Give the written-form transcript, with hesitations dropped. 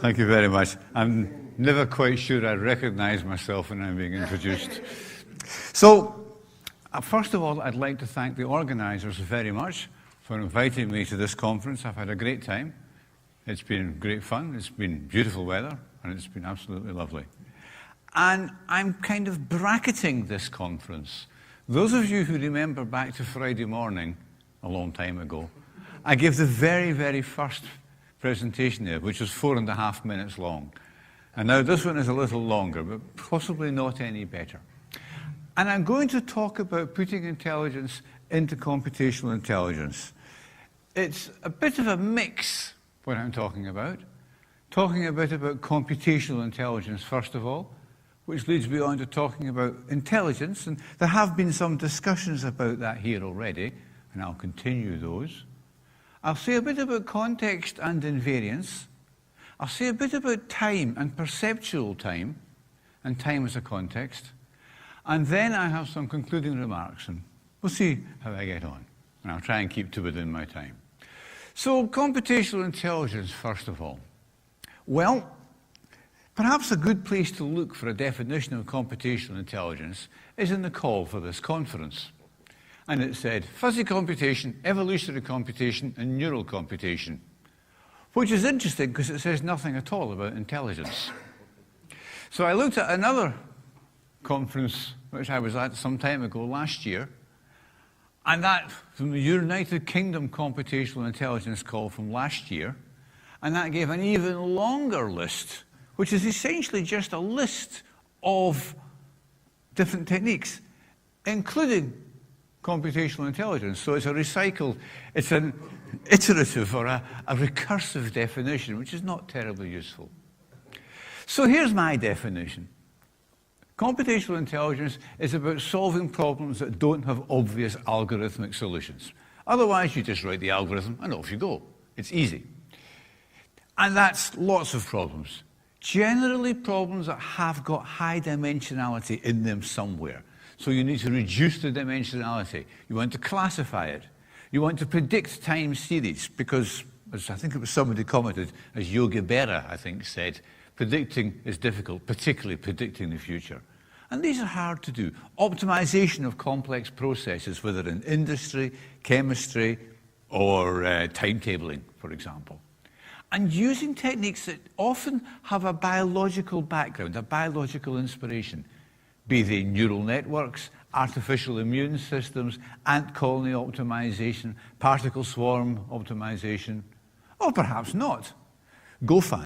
Thank you very much. I'm never quite sure I recognize myself when I'm being introduced. So, first of all, I'd like to thank the organizers very much for inviting me to this conference. I've had a great time. It's been great fun. It's been beautiful weather, and it's been absolutely lovely. And I'm kind of bracketing this conference. Those of you who remember back to Friday morning, a long time ago, I gave the very, very first presentation there, which was 4.5 minutes long. And now this one is a little longer, but possibly not any better. And I'm going to talk about putting intelligence into computational intelligence. It's a bit of a mix, what I'm talking about a bit about computational intelligence, first of all, which leads me on to talking about intelligence. And there have been some discussions about that here already, and I'll continue those. I'll say a bit about context and invariance. I'll say a bit about time and perceptual time, and time as a context. And then I have some concluding remarks, and we'll see how I get on. And I'll try and keep to within my time. So, computational intelligence, first of all. Well, perhaps a good place to look for a definition of computational intelligence is in the call for this conference. And it said, fuzzy computation, evolutionary computation, and neural computation. Which is interesting because it says nothing at all about intelligence. So I looked at another conference which I was at some time ago last year, and that from the United Kingdom Computational Intelligence call from last year, and that gave an even longer list, which is essentially just a list of different techniques, including computational intelligence. So it's a recycled, it's an iterative or a recursive definition, which is not terribly useful. So here's my definition. Computational intelligence is about solving problems that don't have obvious algorithmic solutions. Otherwise, you just write the algorithm and off you go. It's easy. And that's lots of problems. Generally problems that have got high dimensionality in them somewhere. So you need to reduce the dimensionality. You want to classify it. You want to predict time series because, as I think it was somebody commented, as Yogi Berra, I think, said, predicting is difficult, particularly predicting the future. And these are hard to do. Optimization of complex processes, whether in industry, chemistry, or timetabling, for example. And using techniques that often have a biological background, a biological inspiration. Be they neural networks, artificial immune systems, ant colony optimization, particle swarm optimization, or perhaps not. Go find